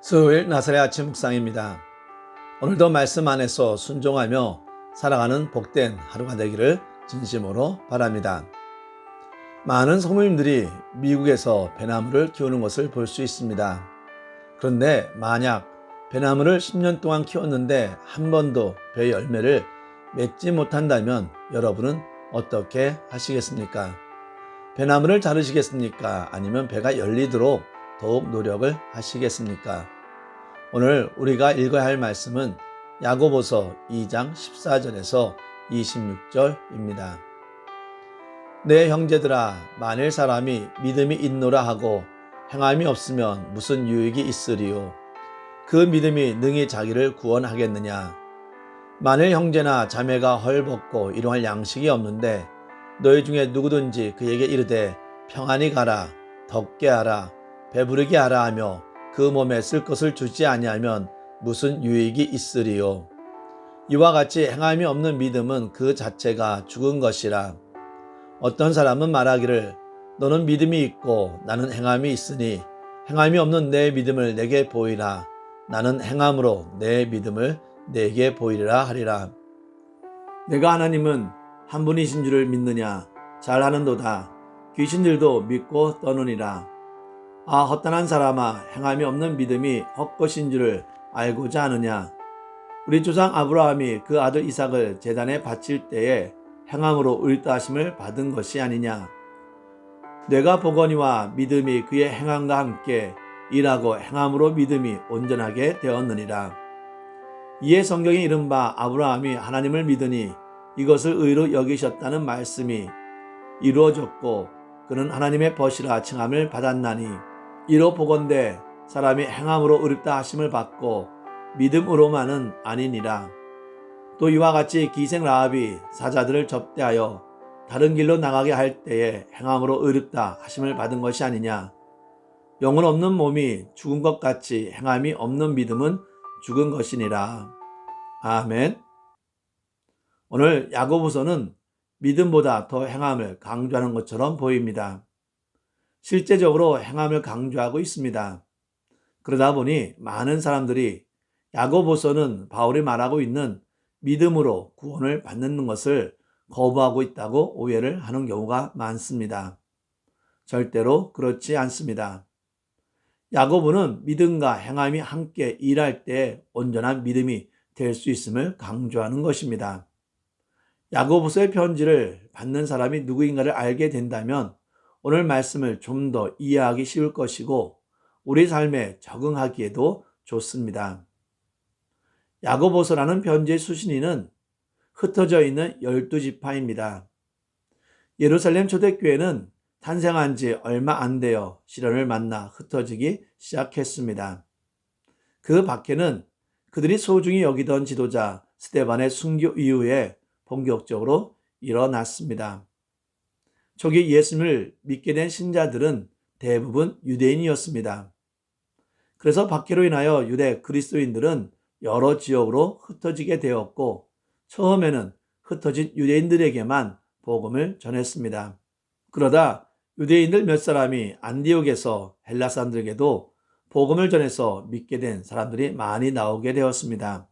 수요일 나사렛 아침 묵상입니다. 오늘도 말씀 안에서 순종하며 살아가는 복된 하루가 되기를 진심으로 바랍니다. 많은 성모님들이 미국에서 배나무를 키우는 것을 볼 수 있습니다. 그런데 만약 배나무를 10년 동안 키웠는데 한 번도 배 열매를 맺지 못한다면 여러분은 어떻게 하시겠습니까? 배나무를 자르시겠습니까? 아니면 배가 열리도록 더욱 노력을 하시겠습니까? 오늘 우리가 읽어야 할 말씀은 야고보서 2장 14절에서 26절입니다. 내 형제들아, 만일 사람이 믿음이 있노라 하고 행함이 없으면 무슨 유익이 있으리요? 그 믿음이 능히 자기를 구원하겠느냐? 만일 형제나 자매가 헐벗고 일용할 양식이 없는데 너희 중에 누구든지 그에게 이르되 평안히 가라, 덥게 하라, 배부르게 하라 하며 그 몸에 쓸 것을 주지 아니하면 무슨 유익이 있으리요? 이와 같이 행함이 없는 믿음은 그 자체가 죽은 것이라. 어떤 사람은 말하기를 너는 믿음이 있고 나는 행함이 있으니 행함이 없는 내 믿음을 내게 보이라. 나는 행함으로 내 믿음을 내게 보이리라 하리라. 내가 하나님은 한 분이신 줄을 믿느냐? 잘하는도다. 귀신들도 믿고 떠느니라. 아, 헛단한 사람아, 행함이 없는 믿음이 헛것인 줄을 알고자 하느냐? 우리 조상 아브라함이 그 아들 이삭을 제단에 바칠 때에 행함으로 의롭다하심을 받은 것이 아니냐? 뇌가 보거니와 믿음이 그의 행함과 함께 일하고 행함으로 믿음이 온전하게 되었느니라. 이에 성경에 이른바 아브라함이 하나님을 믿으니 이것을 의로 여기셨다는 말씀이 이루어졌고 그는 하나님의 벗이라 칭함을 받았나니 이로 보건대 사람이 행함으로 의롭다 하심을 받고 믿음으로만은 아니니라. 또 이와 같이 기생 라합이 사자들을 접대하여 다른 길로 나가게 할 때에 행함으로 의롭다 하심을 받은 것이 아니냐. 영혼 없는 몸이 죽은 것 같이 행함이 없는 믿음은 죽은 것이니라. 아멘. 오늘 야고보서는 믿음보다 더 행함을 강조하는 것처럼 보입니다. 실제적으로 행함을 강조하고 있습니다. 그러다 보니 많은 사람들이 야고보서는 바울이 말하고 있는 믿음으로 구원을 받는 것을 거부하고 있다고 오해를 하는 경우가 많습니다. 절대로 그렇지 않습니다. 야고보는 믿음과 행함이 함께 일할 때 온전한 믿음이 될 수 있음을 강조하는 것입니다. 야고보서의 편지를 받는 사람이 누구인가를 알게 된다면 오늘 말씀을 좀 더 이해하기 쉬울 것이고 우리 삶에 적응하기에도 좋습니다. 야고보서라는 편지의 수신인은 흩어져 있는 12지파입니다. 예루살렘 초대교회는 탄생한 지 얼마 안 되어 시련을 만나 흩어지기 시작했습니다. 그 밖에는 그들이 소중히 여기던 지도자 스데반의 순교 이후에 본격적으로 일어났습니다. 초기 예수님을 믿게 된 신자들은 대부분 유대인이었습니다. 그래서 박해로 인하여 유대 그리스도인들은 여러 지역으로 흩어지게 되었고 처음에는 흩어진 유대인들에게만 복음을 전했습니다. 그러다 유대인들 몇 사람이 안디옥에서 헬라 사람들에게도 복음을 전해서 믿게 된 사람들이 많이 나오게 되었습니다.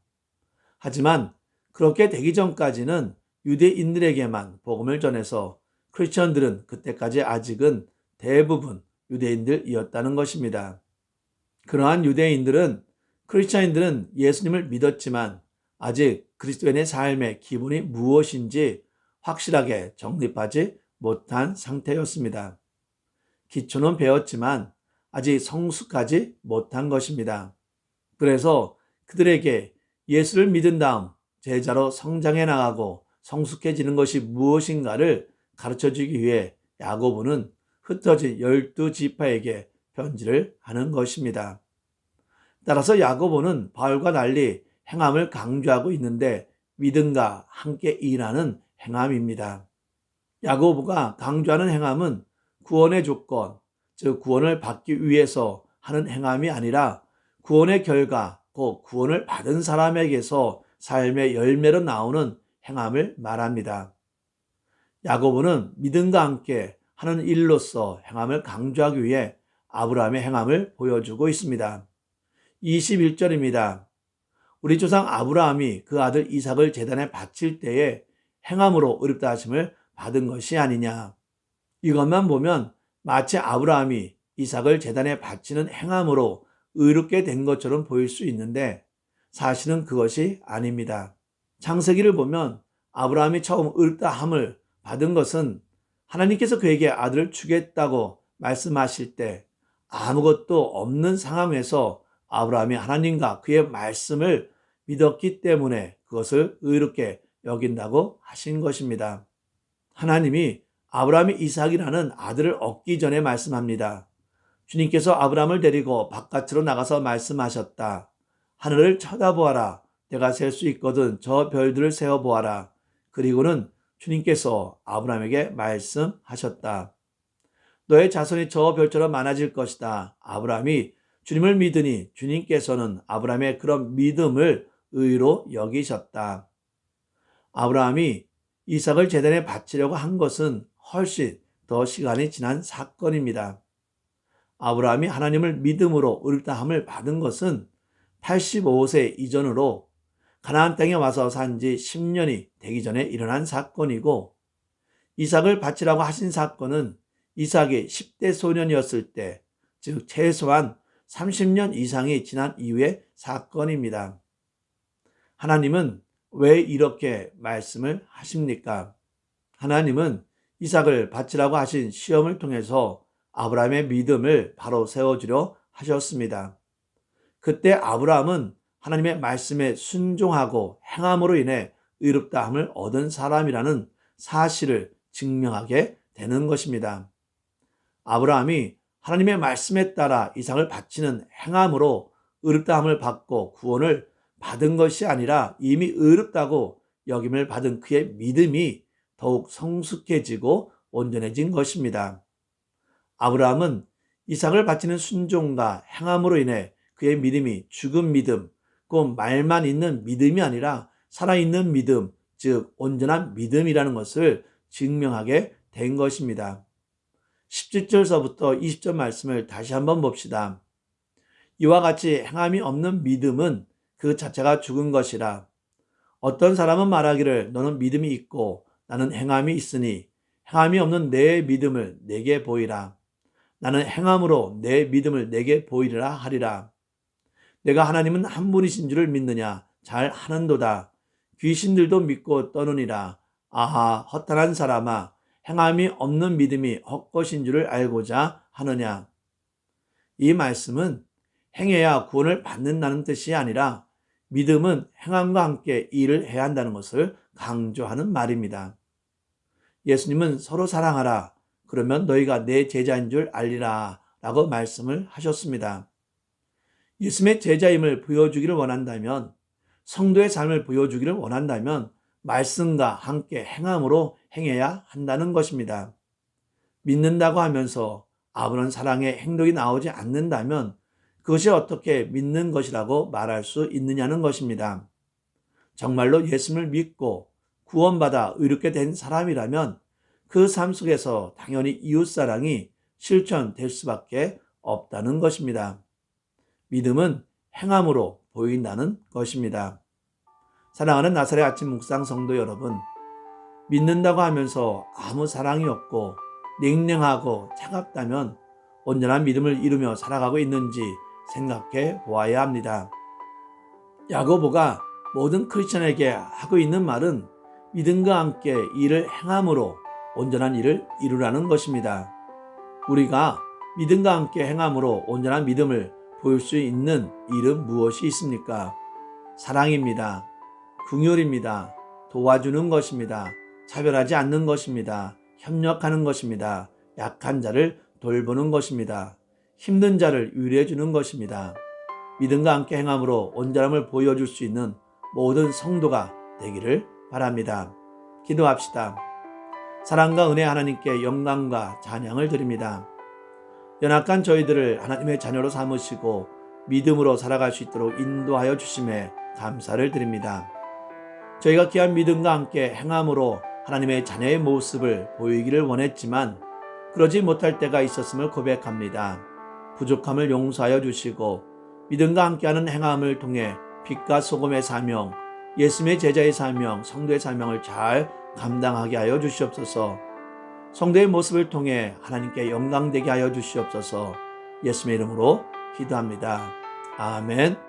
하지만 그렇게 되기 전까지는 유대인들에게만 복음을 전해서 크리스천들은 그때까지 아직은 대부분 유대인들이었다는 것입니다. 그러한 유대인들은 크리스천인들은 예수님을 믿었지만 아직 그리스도인의 삶의 기본이 무엇인지 확실하게 정립하지 못한 상태였습니다. 기초는 배웠지만 아직 성숙하지 못한 것입니다. 그래서 그들에게 예수를 믿은 다음 제자로 성장해 나가고 성숙해지는 것이 무엇인가를 가르쳐주기 위해 야고보는 흩어진 12지파에게 편지를 하는 것입니다. 따라서 야고보는 바울과 달리 행함을 강조하고 있는데 믿음과 함께 일하는 행함입니다. 야고보가 강조하는 행함은 구원의 조건, 즉 구원을 받기 위해서 하는 행함이 아니라 구원의 결과, 곧 구원을 받은 사람에게서 삶의 열매로 나오는 행함을 말합니다. 야고보는 믿음과 함께 하는 일로서 행함을 강조하기 위해 아브라함의 행함을 보여주고 있습니다. 21절입니다. 우리 조상 아브라함이 그 아들 이삭을 제단에 바칠 때에 행함으로 의롭다 하심을 받은 것이 아니냐. 이것만 보면 마치 아브라함이 이삭을 제단에 바치는 행함으로 의롭게 된 것처럼 보일 수 있는데 사실은 그것이 아닙니다. 창세기를 보면 아브라함이 처음 의롭다 함을 받은 것은 하나님께서 그에게 아들을 주겠다고 말씀하실 때 아무것도 없는 상황에서 아브라함이 하나님과 그의 말씀을 믿었기 때문에 그것을 의롭게 여긴다고 하신 것입니다. 하나님이 아브라함이 이삭이라는 아들을 얻기 전에 말씀합니다. 주님께서 아브라함을 데리고 바깥으로 나가서 말씀하셨다. 하늘을 쳐다보아라. 내가 셀 수 있거든 저 별들을 세어보아라. 그리고는 주님께서 아브라함에게 말씀하셨다. 너의 자손이 저 별처럼 많아질 것이다. 아브라함이 주님을 믿으니 주님께서는 아브라함의 그런 믿음을 의로 여기셨다. 아브라함이 이삭을 제단에 바치려고 한 것은 훨씬 더 시간이 지난 사건입니다. 아브라함이 하나님을 믿음으로 의롭다함을 받은 것은 85세 이전으로 가나안 땅에 와서 산 지 10년이 되기 전에 일어난 사건이고 이삭을 바치라고 하신 사건은 이삭이 10대 소년이었을 때, 즉 최소한 30년 이상이 지난 이후의 사건입니다. 하나님은 왜 이렇게 말씀을 하십니까? 하나님은 이삭을 바치라고 하신 시험을 통해서 아브라함의 믿음을 바로 세워주려 하셨습니다. 그때 아브라함은 하나님의 말씀에 순종하고 행함으로 인해 의롭다함을 얻은 사람이라는 사실을 증명하게 되는 것입니다. 아브라함이 하나님의 말씀에 따라 이삭을 바치는 행함으로 의롭다함을 받고 구원을 받은 것이 아니라 이미 의롭다고 여김을 받은 그의 믿음이 더욱 성숙해지고 온전해진 것입니다. 아브라함은 이삭을 바치는 순종과 행함으로 인해 그의 믿음이 죽은 믿음, 꼭 말만 있는 믿음이 아니라 살아있는 믿음, 즉 온전한 믿음이라는 것을 증명하게 된 것입니다. 17절서부터 20절 말씀을 다시 한번 봅시다. 이와 같이 행함이 없는 믿음은 그 자체가 죽은 것이라. 어떤 사람은 말하기를 너는 믿음이 있고 나는 행함이 있으니 행함이 없는 내 믿음을 내게 보이라. 나는 행함으로 내 믿음을 내게 보이리라 하리라. 내가 하나님은 한 분이신 줄을 믿느냐? 잘 하는도다. 귀신들도 믿고 떠느니라. 아하, 허탄한 사람아, 행함이 없는 믿음이 헛것인 줄을 알고자 하느냐? 이 말씀은 행해야 구원을 받는다는 뜻이 아니라 믿음은 행함과 함께 일을 해야 한다는 것을 강조하는 말입니다. 예수님은 서로 사랑하라. 그러면 너희가 내 제자인 줄 알리라 라고 말씀을 하셨습니다. 예수님의 제자임을 보여주기를 원한다면, 성도의 삶을 보여주기를 원한다면 말씀과 함께 행함으로 행해야 한다는 것입니다. 믿는다고 하면서 아무런 사랑의 행동이 나오지 않는다면 그것이 어떻게 믿는 것이라고 말할 수 있느냐는 것입니다. 정말로 예수님을 믿고 구원받아 의롭게 된 사람이라면 그 삶 속에서 당연히 이웃사랑이 실천될 수밖에 없다는 것입니다. 믿음은 행함으로 보인다는 것입니다. 사랑하는 나사렛 아침 묵상 성도 여러분, 믿는다고 하면서 아무 사랑이 없고 냉랭하고 차갑다면 온전한 믿음을 이루며 살아가고 있는지 생각해 보아야 합니다. 야고보가 모든 크리스천에게 하고 있는 말은 믿음과 함께 일을 행함으로 온전한 일을 이루라는 것입니다. 우리가 믿음과 함께 행함으로 온전한 믿음을 보일 수 있는 일은 무엇이 있습니까? 사랑입니다. 긍휼입니다. 도와주는 것입니다. 차별하지 않는 것입니다. 협력하는 것입니다. 약한 자를 돌보는 것입니다. 힘든 자를 위로해 주는 것입니다. 믿음과 함께 행함으로 온전함을 보여줄 수 있는 모든 성도가 되기를 바랍니다. 기도합시다. 사랑과 은혜 하나님께 영광과 찬양을 드립니다. 연약한 저희들을 하나님의 자녀로 삼으시고 믿음으로 살아갈 수 있도록 인도하여 주심에 감사를 드립니다. 저희가 귀한 믿음과 함께 행함으로 하나님의 자녀의 모습을 보이기를 원했지만 그러지 못할 때가 있었음을 고백합니다. 부족함을 용서하여 주시고 믿음과 함께하는 행함을 통해 빛과 소금의 사명, 예수님의 제자의 사명, 성도의 사명을 잘 감당하게 하여 주시옵소서. 성도의 모습을 통해 하나님께 영광되게 하여 주시옵소서. 예수님의 이름으로 기도합니다. 아멘.